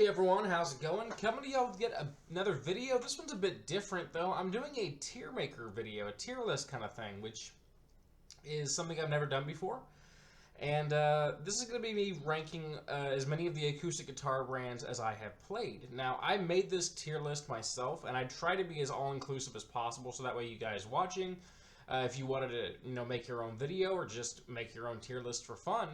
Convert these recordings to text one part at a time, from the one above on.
Hey everyone, how's it going? Coming to y'all to get another video. This one's a bit different though. I'm doing a TierMaker video, a tier list kind of thing, which is something I've never done before. And this is going to be me ranking as many of the acoustic guitar brands as I have played. Now, I made this tier list myself, and I try to be as all-inclusive as possible, so that way you guys watching, if you wanted to make your own video or just make your own tier list for fun,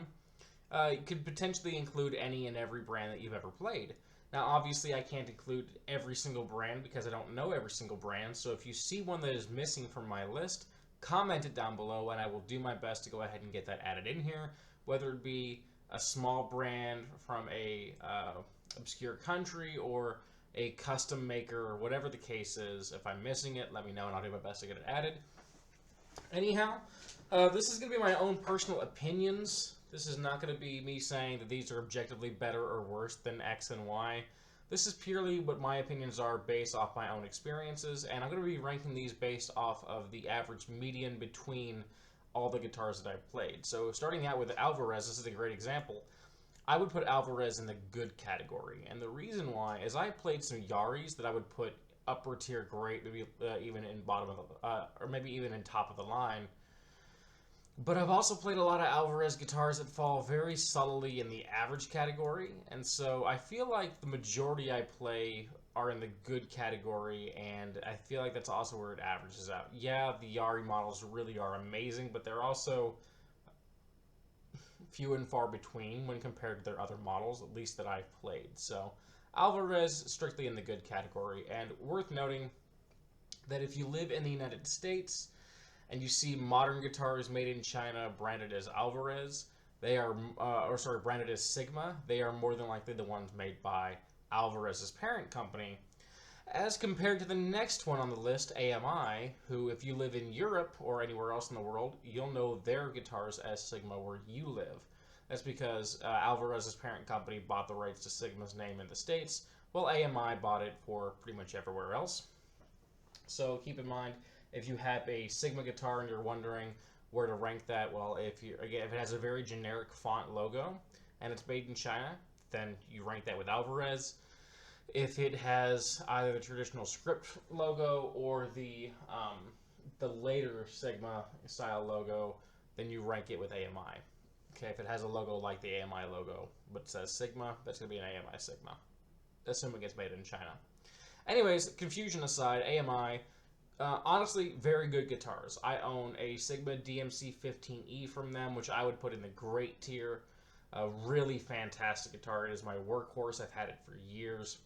you could potentially include any and every brand that you've ever played. Now, obviously, I can't include every single brand because I don't know every single brand, so if you see one that is missing from my list, comment it down below and I will do my best to go ahead and get that added in here, whether it be a small brand from a obscure country or a custom maker or whatever the case is. If I'm missing it, let me know and I'll do my best to get it added. Anyhow, this is going to be my own personal opinions. This is not going to be me saying that these are objectively better or worse than X and Y. This is purely what my opinions are based off my own experiences, and I'm going to be ranking these based off of the average median between all the guitars that I've played. So starting out with Alvarez, this is a great example. I would put Alvarez in the good category, and the reason why is I played some Yaris that I would put upper tier great, maybe even in bottom of the, or maybe even in top of the line. But I've also played a lot of Alvarez guitars that fall very subtly in the average category, and so I feel like the majority I play are in the good category, and I feel like that's also where it averages out. Yeah, the Yari models really are amazing, but they're also few and far between when compared to their other models, at least that I've played. So Alvarez strictly in the good category, and worth noting that if you live in the United States and you see modern guitars made in China branded as Alvarez, they are, branded as Sigma, they are more than likely the ones made by Alvarez's parent company, as compared to the next one on the list, AMI, who, if you live in Europe or anywhere else in the world, you'll know their guitars as Sigma where you live. That's because Alvarez's parent company bought the rights to Sigma's name in the States, while AMI bought it for pretty much everywhere else. So keep in mind, if you have a Sigma guitar and you're wondering where to rank that, well, if it has a very generic font logo and it's made in China, then you rank that with Alvarez. If it has either the traditional script logo or the later Sigma style logo, then you rank it with AMI. Okay, if it has a logo like the AMI logo but says Sigma, that's going to be an AMI Sigma, assuming it's made in China. Anyways, confusion aside, AMI, honestly, very good guitars. I own a Sigma DMC 15E from them, which I would put in the great tier. A really fantastic guitar. It is my workhorse. I've had it for years.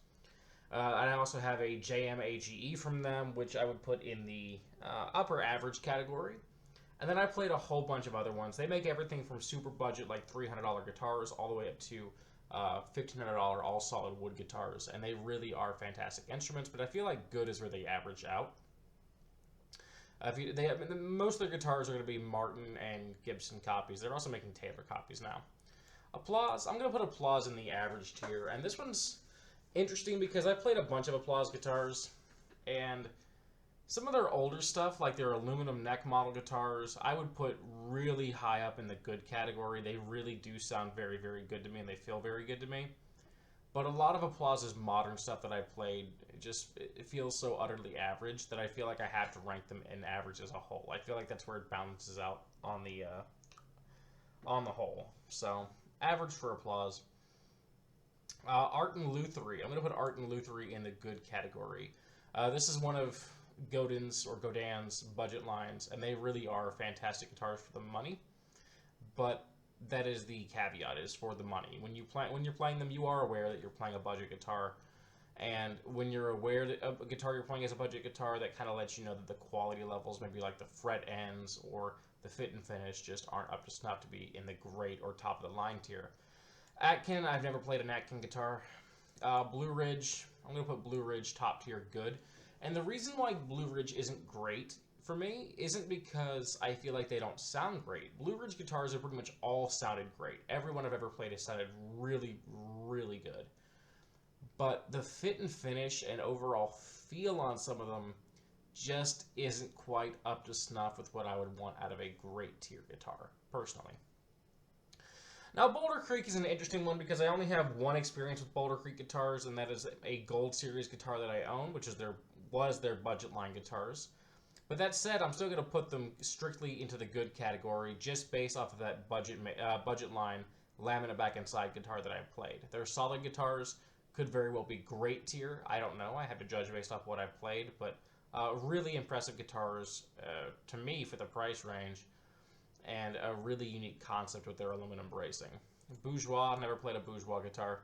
And I also have a JM AGE from them, which I would put in the upper average category. And then I played a whole bunch of other ones. They make everything from super budget, like $300 guitars, all the way up to $1,500 all solid wood guitars. And they really are fantastic instruments, but I feel like good is where they average out. Most of their guitars are going to be Martin and Gibson copies. They're also making Taylor copies now. Applause, I'm going to put Applause in the average tier. And this one's interesting because I played a bunch of Applause guitars, and some of their older stuff, like their aluminum neck model guitars, I would put really high up in the good category. They really do sound very, very good to me, and they feel very good to me. But a lot of Applause's modern stuff that I played, it feels so utterly average that I feel like I have to rank them in average as a whole. I feel like that's where it balances out on the whole. So, average for Applause. Art and Lutherie. I'm going to put Art and Lutherie in the good category. This is one of Godin's budget lines, and they really are fantastic guitars for the money. But that is the caveat, is for the money. When you're playing them, you are aware that you're playing a budget guitar, and when you're aware that a guitar you're playing is a budget guitar, that kind of lets you know that the quality levels, maybe like the fret ends or the fit and finish, just aren't up to snuff to be in the great or top of the line tier. Atkin, I've never played an Atkin guitar. Blue Ridge, I'm going to put Blue Ridge top tier good. And the reason why Blue Ridge isn't great for me isn't because I feel like they don't sound great. Blue Ridge guitars have pretty much all sounded great. Everyone I've ever played has sounded really, really good. But the fit and finish and overall feel on some of them just isn't quite up to snuff with what I would want out of a great tier guitar, personally. Now, Boulder Creek is an interesting one because I only have one experience with Boulder Creek guitars, and that is a Gold Series guitar that I own, which is their budget line guitars. But that said, I'm still going to put them strictly into the good category, just based off of that budget line laminate back and side guitar that I played. They're solid guitars, could very well be great tier. I don't know. I have to judge based off what I've played, but really impressive guitars to me for the price range, and a really unique concept with their aluminum bracing. Bourgeois, never played a Bourgeois guitar.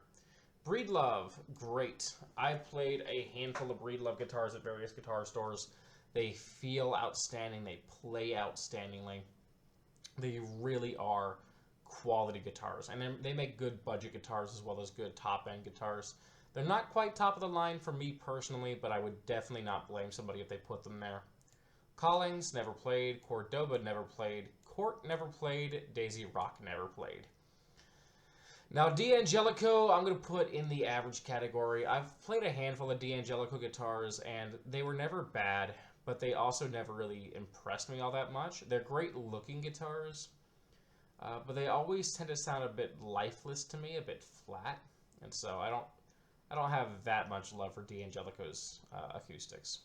Breedlove, great. I've played a handful of Breedlove guitars at various guitar stores. They feel outstanding. They play outstandingly. They really are quality guitars. And they make good budget guitars as well as good top-end guitars. They're not quite top of the line for me personally, but I would definitely not blame somebody if they put them there. Collings, never played. Cordoba, never played. Court, never played. Daisy Rock, never played. Now, D'Angelico, I'm going to put in the average category. I've played a handful of D'Angelico guitars, and they were never bad, but they also never really impressed me all that much. They're great-looking guitars, but they always tend to sound a bit lifeless to me, a bit flat, and so I don't have that much love for D'Angelico's acoustics.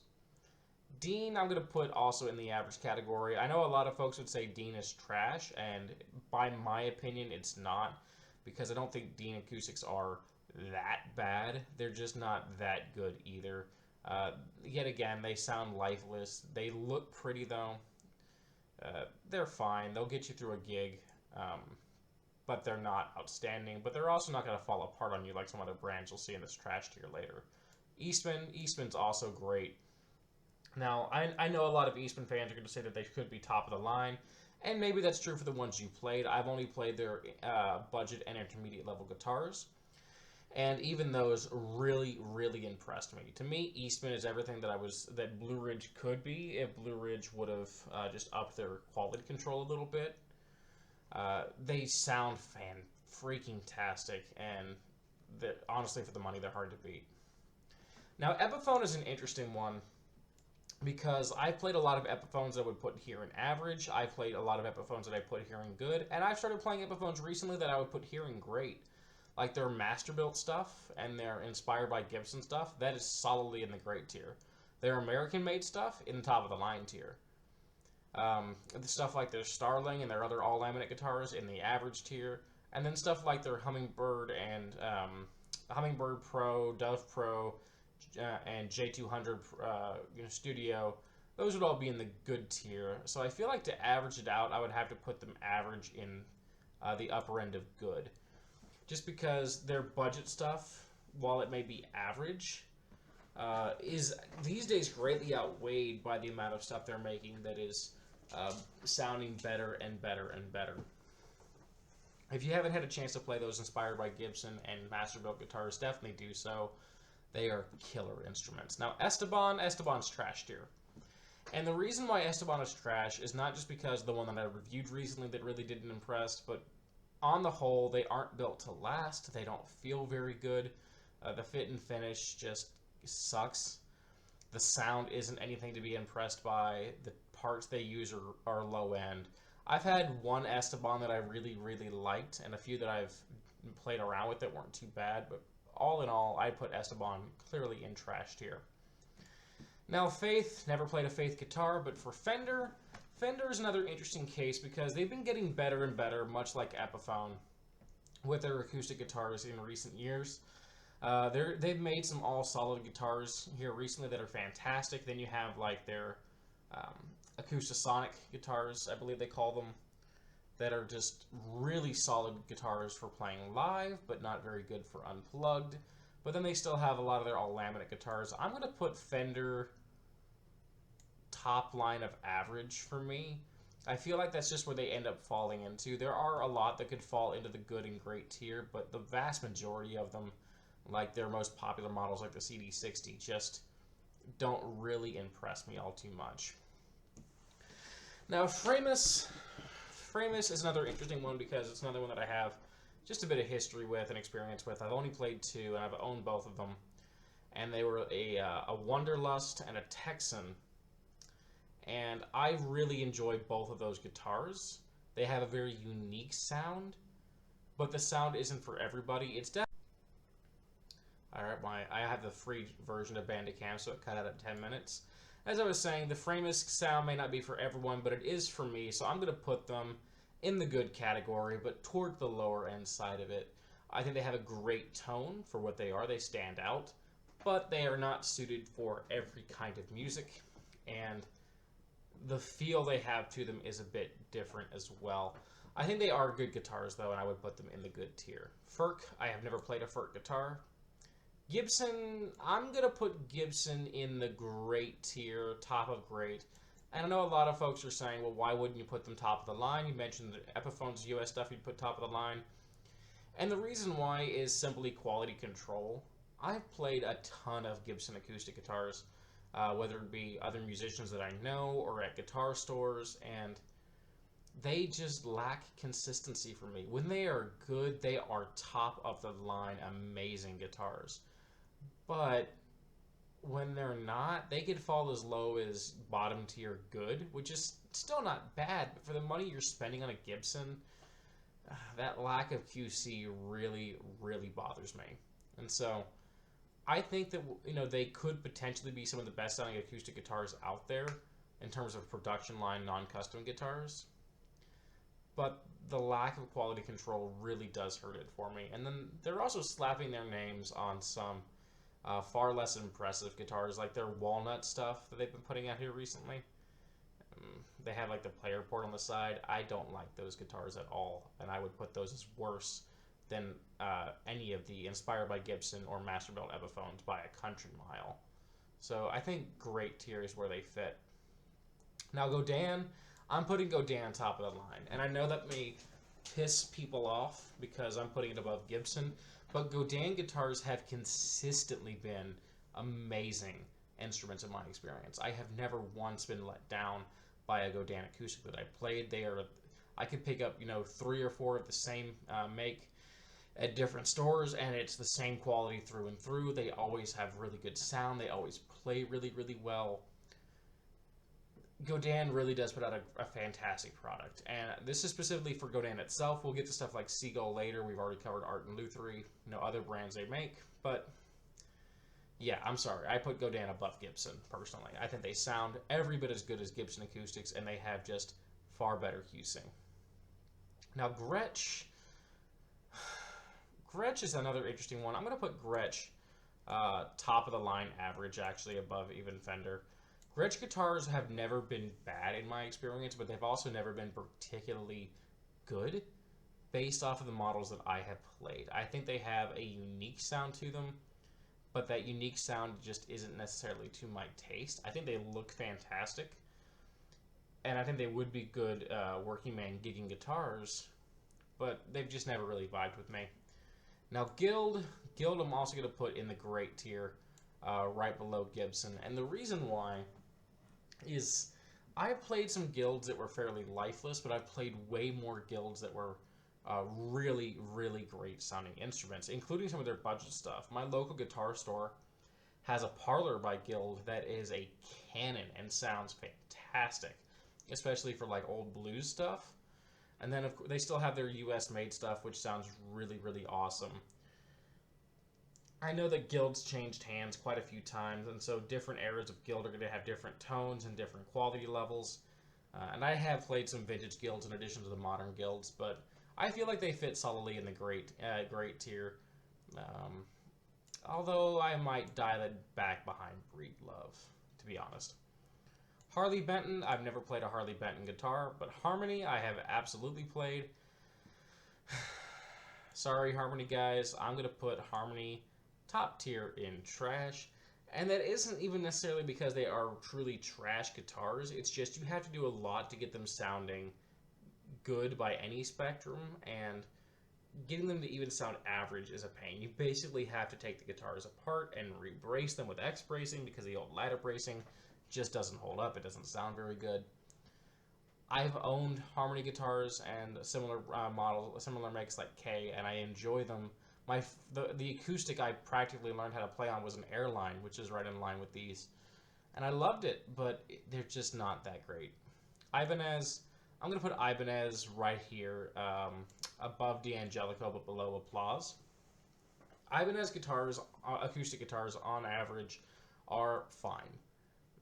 Dean, I'm going to put also in the average category. I know a lot of folks would say Dean is trash, and by my opinion, it's not, because I don't think Dean acoustics are that bad. They're just not that good either. Yet again, they sound lifeless. They look pretty, though. They're fine. They'll get you through a gig, but they're not outstanding. But they're also not going to fall apart on you like some other brands you'll see in this trash tier later. Eastman's also great. Now, I know a lot of Eastman fans are going to say that they could be top of the line, and maybe that's true for the ones you played. I've only played their budget and intermediate level guitars, and even those really, really impressed me. To me, Eastman is everything that Blue Ridge could be if Blue Ridge would have just upped their quality control a little bit. They sound freaking-tastic, and honestly, for the money, they're hard to beat. Now, Epiphone is an interesting one, because I played a lot of Epiphones that I would put here in average. I played a lot of Epiphones that I put here in good. And I've started playing Epiphones recently that I would put here in great. Like their Masterbuilt stuff and their Inspired by Gibson stuff, that is solidly in the great tier. Their American-made stuff, in the top of the line tier. The stuff like their Starling and their other all-laminate guitars in the average tier. And then stuff like their Hummingbird and Hummingbird Pro, Dove Pro, and J200 Studio, those would all be in the good tier. So I feel like to average it out, I would have to put them average in the upper end of good. Just because their budget stuff, while it may be average, is these days greatly outweighed by the amount of stuff they're making that is sounding better and better and better. If you haven't had a chance to play those Inspired by Gibson and Masterbuilt guitars, definitely do so. They are killer instruments. Now, Esteban's trash tier. And the reason why Esteban is trash is not just because the one that I reviewed recently that really didn't impress, but on the whole, they aren't built to last. They don't feel very good. The fit and finish just sucks. The sound isn't anything to be impressed by. The parts they use are low end. I've had one Esteban that I really, really liked, and a few that I've played around with that weren't too bad, but all in all, I put Esteban clearly in trash tier. Now, Faith, never played a Faith guitar, but for Fender is another interesting case because they've been getting better and better, much like Epiphone, with their acoustic guitars in recent years. They've made some all-solid guitars here recently that are fantastic. Then you have like their Acoustasonic guitars, I believe they call them, that are just really solid guitars for playing live, but not very good for unplugged. But then they still have a lot of their all-laminate guitars. I'm going to put Fender top line of average for me. I feel like that's just where they end up falling into. There are a lot that could fall into the good and great tier, but the vast majority of them, like their most popular models like the CD60, just don't really impress me all too much. Now, Framus is another interesting one because it's another one that I have just a bit of history with and experience with. I've only played two, and I've owned both of them. And they were a Wonderlust and a Texan. And I really enjoy both of those guitars. They have a very unique sound. but the sound isn't for everybody. It's definitely alright. I have the free version of Bandicam, so it cut out at 10 minutes. As I was saying, the Framisk sound may not be for everyone, but it is for me, so I'm going to put them in the good category, but toward the lower end side of it. I think they have a great tone for what they are. They stand out, but they are not suited for every kind of music, and the feel they have to them is a bit different as well. I think they are good guitars, though, and I would put them in the good tier. Ferk, I have never played a Ferk guitar. Gibson, I'm going to put Gibson in the great tier, top of great. And I know a lot of folks are saying, well, why wouldn't you put them top of the line? You mentioned the Epiphone's US stuff you'd put top of the line. And the reason why is simply quality control. I've played a ton of Gibson acoustic guitars, whether it be other musicians that I know or at guitar stores, and they just lack consistency for me. When they are good, they are top of the line, amazing guitars. But when they're not, they could fall as low as bottom tier good, which is still not bad, but for the money you're spending on a Gibson, that lack of QC really, really bothers me. And so I think that, you know, they could potentially be some of the best selling acoustic guitars out there in terms of production line non-custom guitars. But the lack of quality control really does hurt it for me. And then they're also slapping their names on some far less impressive guitars, like their walnut stuff that they've been putting out here recently. They have like the player port on the side. I don't like those guitars at all, and I would put those as worse than any of the Inspired by Gibson or Masterbuilt Epiphones by a country mile. So I think great tier is where they fit. Now Godin, I'm putting Godin top of the line, and I know that may piss people off because I'm putting it above Gibson, but Godin guitars have consistently been amazing instruments in my experience. I have never once been let down by a Godin acoustic that I played. I could pick up, 3 or 4 of the same make at different stores, and it's the same quality through and through. They always have really good sound. They always play really, really well. Godin really does put out a fantastic product, and this is specifically for Godin itself. We'll get to stuff like Seagull later. We've already covered Art and Lutherie, other brands they make, but yeah, I'm sorry. I put Godin above Gibson, personally. I think they sound every bit as good as Gibson acoustics, and they have just far better QC. Now, Gretsch is another interesting one. I'm going to put Gretsch top of the line average, actually, above even Fender. Gretsch guitars have never been bad in my experience, but they've also never been particularly good based off of the models that I have played. I think they have a unique sound to them, but that unique sound just isn't necessarily to my taste. I think they look fantastic, and I think they would be good working man gigging guitars, but they've just never really vibed with me. Now Guild I'm also going to put in the great tier, right below Gibson, and the reason why is I've played some Guilds that were fairly lifeless, but I've played way more Guilds that were really, really great sounding instruments, including some of their budget stuff. My local guitar store has a Parlor by Guild that is a cannon and sounds fantastic, especially for like old blues stuff. And then they still have their US made stuff, which sounds really, really awesome. I know that Guilds changed hands quite a few times, and so different eras of Guild are going to have different tones and different quality levels. And I have played some vintage Guilds in addition to the modern Guilds, but I feel like they fit solidly in the great tier. Although I might dial it back behind Breedlove, to be honest. Harley Benton, I've never played a Harley Benton guitar, but Harmony I have absolutely played. Sorry, Harmony guys, I'm going to put Harmony top tier in trash. And that isn't even necessarily because they are truly trash guitars. It's just you have to do a lot to get them sounding good by any spectrum, and getting them to even sound average is a pain. You basically have to take the guitars apart and re-brace them with X bracing, because the old ladder bracing just doesn't hold up. It doesn't sound very good. I've owned Harmony guitars and similar models, similar makes like K, and I enjoy them. The acoustic I practically learned how to play on was an Airline, which is right in line with these, and I loved it, but they're just not that great. Ibanez, I'm going to put Ibanez right here above D'Angelico but below Applause. Ibanez guitars, acoustic guitars, on average, are fine.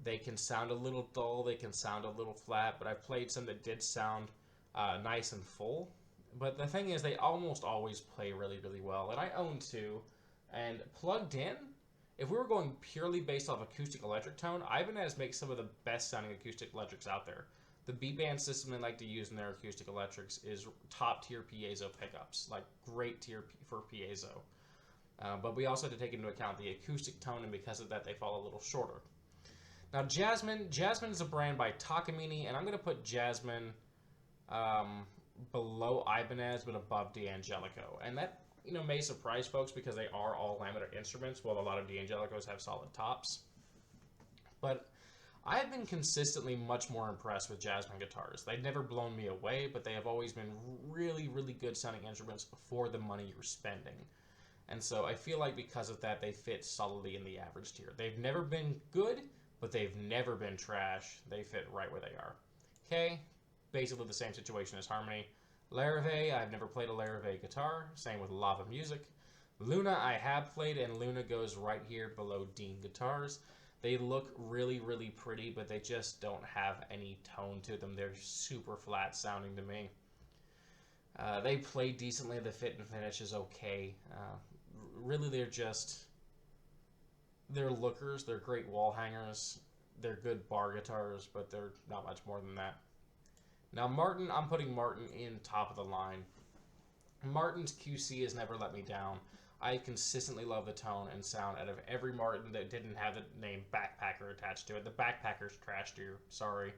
They can sound a little dull, they can sound a little flat, but I've played some that did sound nice and full. But the thing is, they almost always play really, really well. And I own two, and plugged in, if we were going purely based off acoustic electric tone, Ibanez makes some of the best sounding acoustic electrics out there. The B-band system they like to use in their acoustic electrics is top tier piezo pickups, like great tier for piezo. But we also have to take into account the acoustic tone, and because of that, they fall a little shorter. Now, Jasmine is a brand by Takamine, and I'm going to put Jasmine below Ibanez, but above D'Angelico. And that, may surprise folks because they are all laminar instruments, while a lot of D'Angelicos have solid tops. But I've been consistently much more impressed with Jasmine guitars. They've never blown me away, but they have always been really, really good sounding instruments for the money you're spending. And so I feel like because of that, they fit solidly in the average tier. They've never been good, but they've never been trash. They fit right where they are. Okay, basically the same situation as Harmony. Larrivee, I've never played a Larrivee guitar. Same with Lava Music. Luna, I have played, and Luna goes right here below Dean guitars. They look really, really pretty, but they just don't have any tone to them. They're super flat sounding to me. They play decently. The fit and finish is okay. Really, they're lookers. They're great wall hangers. They're good bar guitars, but they're not much more than that. Now, Martin, I'm putting Martin in top of the line. Martin's QC has never let me down. I consistently love the tone and sound out of every Martin that didn't have the name Backpacker attached to it. The Backpacker's trash tier, sorry.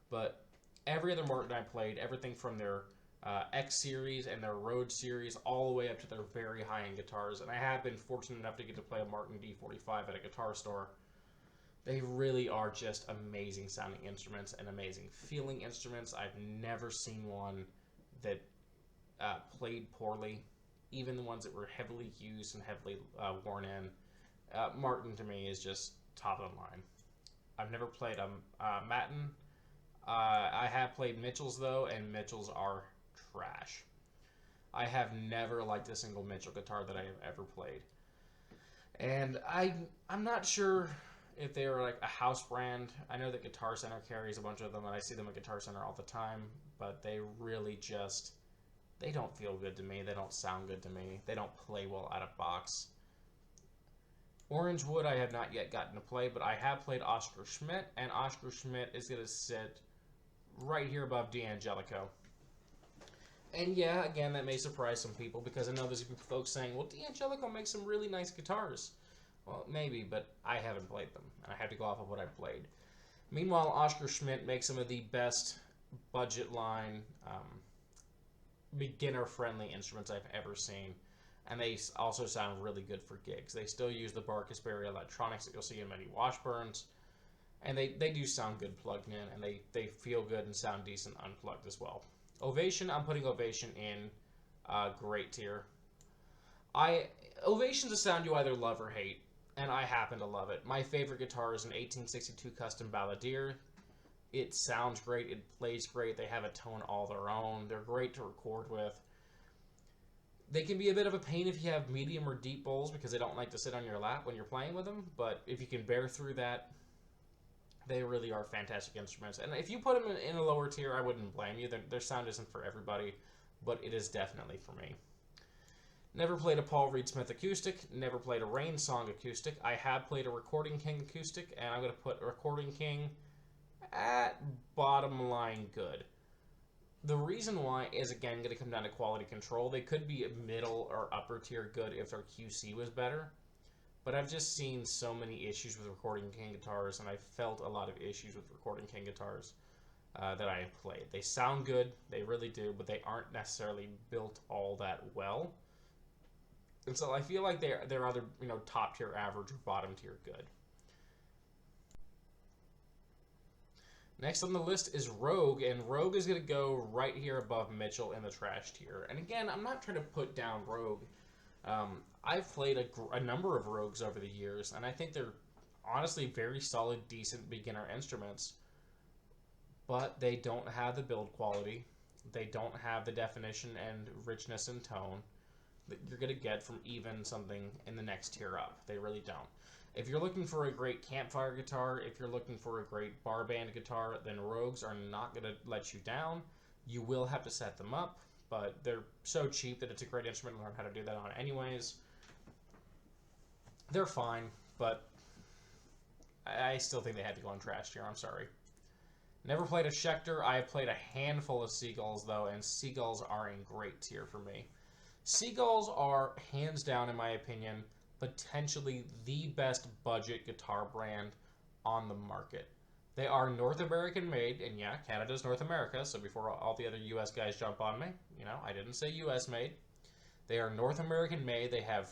But every other Martin I played, everything from their X series and their Road series all the way up to their very high-end guitars, and I have been fortunate enough to get to play a Martin D45 at a guitar store. They really are just amazing sounding instruments and amazing feeling instruments. I've never seen one that played poorly, even the ones that were heavily used and heavily worn in. Martin to me is just top of the line. I've never played a Matin. I have played Mitchell's though, and Mitchell's are trash. I have never liked a single Mitchell guitar that I have ever played. And I'm not sure if they are like a house brand. I know that Guitar Center carries a bunch of them, and I see them at Guitar Center all the time, but they really just, they don't feel good to me. They don't sound good to me. They don't play well out of box. Orangewood I have not yet gotten to play, but I have played Oscar Schmidt, and Oscar Schmidt is going to sit right here above D'Angelico. And yeah, again, that may surprise some people, because I know there's folks saying, well, D'Angelico makes some really nice guitars. Well, maybe, but I haven't played them, and I have to go off of what I've played. Meanwhile, Oscar Schmidt makes some of the best budget line, beginner-friendly instruments I've ever seen, and they also sound really good for gigs. They still use the Barkus Berry electronics that you'll see in many Washburns, and they do sound good plugged in, and they feel good and sound decent unplugged as well. Ovation, I'm putting Ovation in great tier. Ovation's a sound you either love or hate, and I happen to love it. My favorite guitar is an 1862 Custom Balladeer. It sounds great, it plays great, they have a tone all their own, they're great to record with. They can be a bit of a pain if you have medium or deep bowls because they don't like to sit on your lap when you're playing with them, but if you can bear through that, they really are fantastic instruments. And if you put them in a lower tier, I wouldn't blame you. Their sound isn't for everybody, but it is definitely for me. Never played a Paul Reed Smith acoustic. Never played a Rain Song acoustic. I have played a Recording King acoustic, and I'm going to put Recording King at bottom line good. The reason why is, again, going to come down to quality control. They could be middle or upper tier good if their QC was better. But I've just seen so many issues with Recording King guitars, and I've felt a lot of issues with Recording King guitars that I have played. They sound good, they really do, but they aren't necessarily built all that well. And so I feel like they're either top tier average or bottom tier good. Next on the list is Rogue, and Rogue is going to go right here above Mitchell in the trash tier. And again, I'm not trying to put down Rogue. I've played a number of Rogues over the years, and I think they're honestly very solid, decent beginner instruments. But they don't have the build quality, They don't have the definition and richness in tone that you're going to get from even something in the next tier up. They really don't. If you're looking for a great campfire guitar, if you're looking for a great bar band guitar, then Rogues are not going to let you down. You will have to set them up, but they're so cheap that it's a great instrument to learn how to do that on anyways. They're fine, but I still think they had to go on trash tier. I'm sorry. Never played a Schecter. I have played a handful of Seagulls, though, and Seagulls are in great tier for me. Seagulls are, hands down, in my opinion, potentially the best budget guitar brand on the market. They are North American made, and yeah, Canada's North America, so before all the other US guys jump on me, I didn't say US made. They are North American made. They have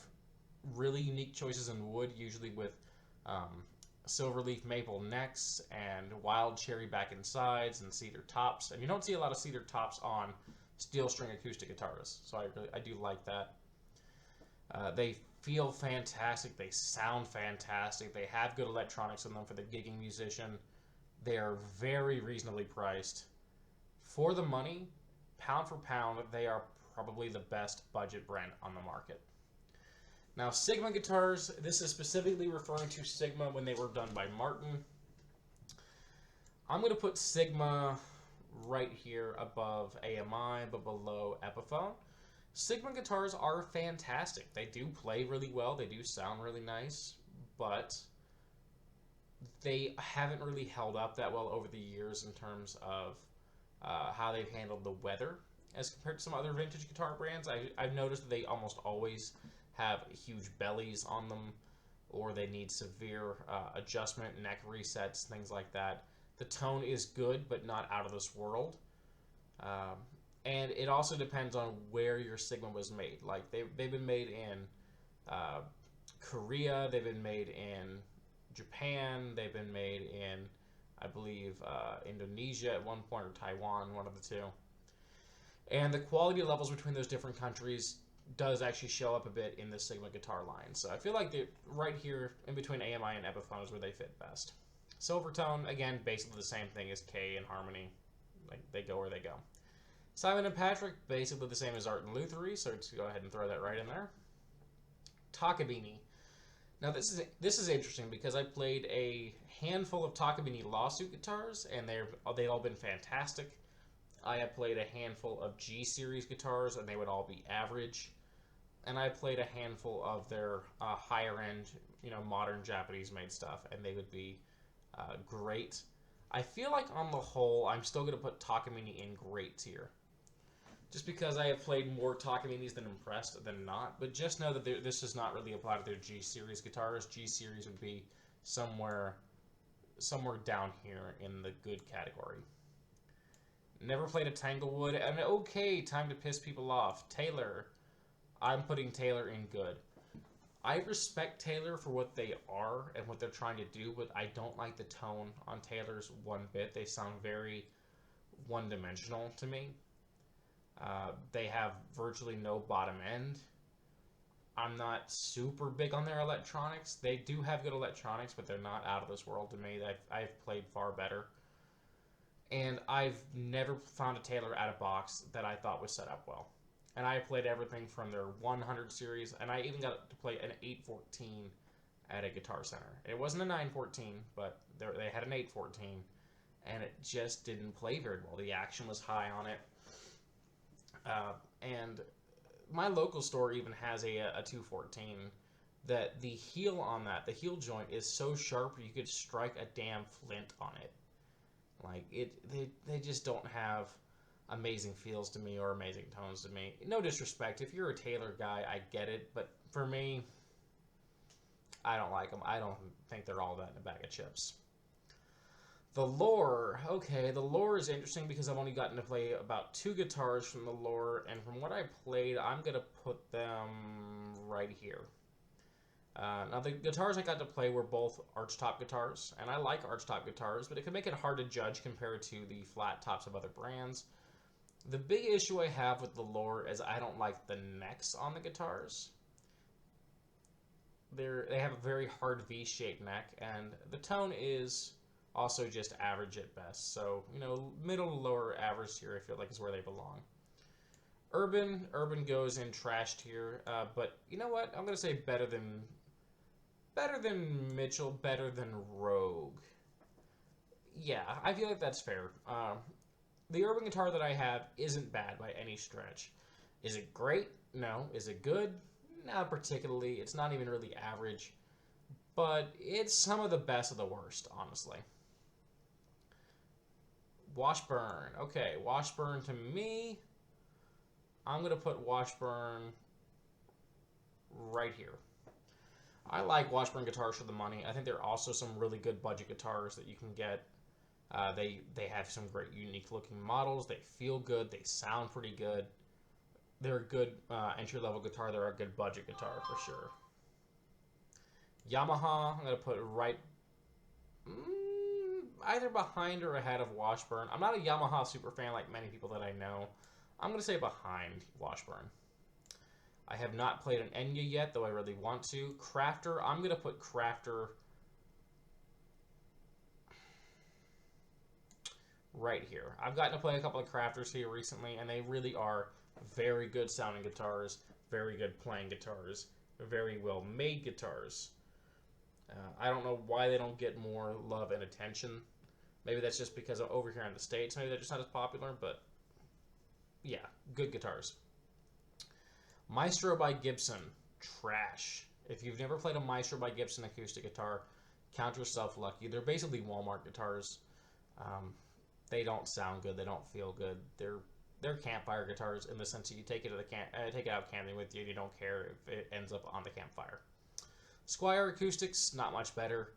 really unique choices in wood, usually with silverleaf maple necks and wild cherry back and sides and cedar tops. And you don't see a lot of cedar tops on steel string acoustic guitars, so I do like that. They feel fantastic. They sound fantastic. They have good electronics in them for the gigging musician. They are very reasonably priced. For the money, pound for pound, they are probably the best budget brand on the market. Now, Sigma guitars, this is specifically referring to Sigma when they were done by Martin. I'm going to put Sigma right here above AMI, but below Epiphone. Sigma guitars are fantastic. They do play really well. They do sound really nice, but they haven't really held up that well over the years in terms of how they've handled the weather as compared to some other vintage guitar brands. I've noticed that they almost always have huge bellies on them, or they need severe adjustment, neck resets, things like that. The tone is good, but not out of this world. And it also depends on where your Sigma was made. Like, they've been made in Korea, they've been made in Japan, they've been made in, I believe, Indonesia at one point, or Taiwan, one of the two. And the quality levels between those different countries does actually show up a bit in the Sigma guitar line. So I feel like they're right here in between AMI and Epiphone is where they fit best. Silvertone, again, basically the same thing as Kay and Harmony. Like, they go where they go. Simon and Patrick, basically the same as Art and Lutherie, so just go ahead and throw that right in there. Takabini. Now this is interesting because I played a handful of Takabini lawsuit guitars, and they've all been fantastic. I have played a handful of G series guitars, and they would all be average. And I played a handful of their higher end, modern Japanese made stuff, and they would be great. I feel like on the whole, I'm still going to put Takamine in great tier. Just because I have played more Takaminis than impressed than not. But just know that this does not really apply to their G series guitars. G series would be somewhere down here in the good category. Never played a Tanglewood. And okay, time to piss people off. Taylor. I'm putting Taylor in good. I respect Taylor for what they are and what they're trying to do, but I don't like the tone on Taylor's one bit. They sound very one-dimensional to me. They have virtually no bottom end. I'm not super big on their electronics. They do have good electronics, but they're not out of this world to me. I've played far better. And I've never found a Taylor out of box that I thought was set up well. And I played everything from their 100 series, and I even got to play an 814 at a Guitar Center. It wasn't a 914, but they had an 814, and it just didn't play very well. The action was high on it. And my local store even has a 214 that the heel on that, the heel joint, is so sharp you could strike a damn flint on it. Like, they just don't have amazing feels to me or amazing tones to me. No disrespect. If you're a Taylor guy, I get it. But for me, I don't like them. I don't think they're all that in a bag of chips. The Lore. Okay, the Lore is interesting because I've only gotten to play about 2 guitars from the Lore. And from what I played, I'm going to put them right here. Now, the guitars I got to play were both archtop guitars. And I like archtop guitars, but it can make it hard to judge compared to the flat tops of other brands. The big issue I have with the Lore is I don't like the necks on the guitars. They have a very hard V-shaped neck, and the tone is Also just average at best. So, you know, middle to lower average tier I feel like is where they belong. Urban goes in trash tier, but you know what? I'm gonna say better than Mitchell, better than Rogue. Yeah, I feel like that's fair. The urban guitar that I have isn't bad by any stretch. Is it great? No. Is it good? Not particularly. It's not even really average. But it's some of the best of the worst, honestly. Washburn. Okay, Washburn to me, I'm going to put Washburn right here. I like Washburn guitars for the money. I think there are also some really good budget guitars that you can get. They have some great unique looking models. They feel good. They sound pretty good. They're a good entry level guitar. They're a good budget guitar for sure. Yamaha, I'm going to put right either behind or ahead of Washburn. I'm not a Yamaha super fan like many people that I know. I'm going to say behind Washburn. I have not played an Enya yet, though I really want to. Crafter, I'm going to put Crafter right here. I've gotten to play a couple of Crafters here recently, and they really are very good sounding guitars, very good playing guitars, very well made guitars. I don't know why they don't get more love and attention. Maybe that's just because over here in the States, maybe they're just not as popular, but yeah, good guitars. Maestro by Gibson, trash. If you've never played a Maestro by Gibson acoustic guitar, count yourself lucky. They're basically Walmart guitars. They don't sound good. They don't feel good. They're campfire guitars in the sense that you take it to the take it out camping with you and you don't care if it ends up on the campfire. Squier acoustics, not much better.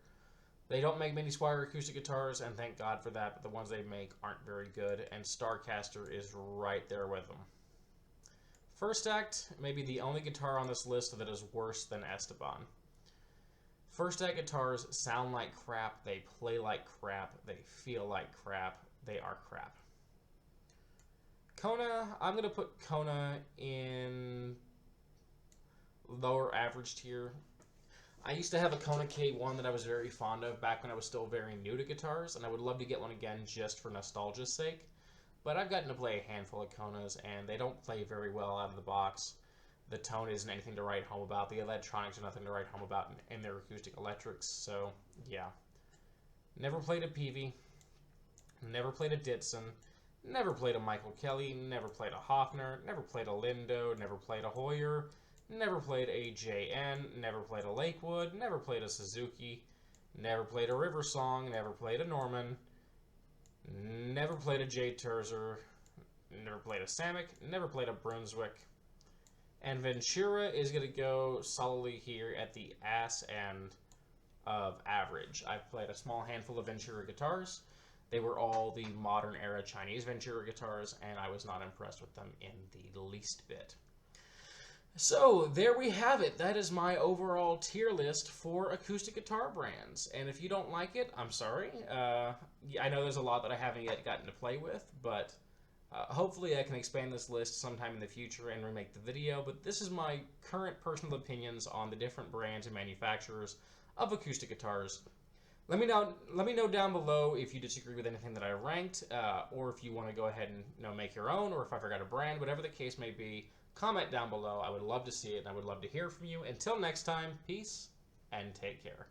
They don't make many Squier acoustic guitars, and thank God for that, but the ones they make aren't very good, and Starcaster is right there with them. First Act, maybe the only guitar on this list that is worse than Esteban. First Act guitars sound like crap, they play like crap, they feel like crap, they are crap. Kona, I'm going to put Kona in lower average tier. I used to have a Kona K1 that I was very fond of back when I was still very new to guitars, and I would love to get one again just for nostalgia's sake. But I've gotten to play a handful of Konas, and they don't play very well out of the box. The tone isn't anything to write home about. The electronics are nothing to write home about in their acoustic electrics, so yeah. Never played a Peavey. Never played a Ditson. Never played a Michael Kelly. Never played a Hofner. Never played a Lindo. Never played a Hoyer. Never played a JN, never played a Lakewood, never played a Suzuki, never played a River Song, never played a Norman, never played a J Terzer, never played a Samick, never played a Brunswick. And Ventura is going to go solidly here at the ass end of average. I've played a small handful of Ventura guitars. They were all the modern era Chinese Ventura guitars, and I was not impressed with them in the least bit. So, there we have it. That is my overall tier list for acoustic guitar brands. And if you don't like it, I'm sorry. I know there's a lot that I haven't yet gotten to play with, but hopefully I can expand this list sometime in the future and remake the video. But this is my current personal opinions on the different brands and manufacturers of acoustic guitars. Let me know down below if you disagree with anything that I ranked, or if you want to go ahead and make your own, or if I forgot a brand, whatever the case may be. Comment down below. I would love to see it, and I would love to hear from you. Until next time, peace and take care.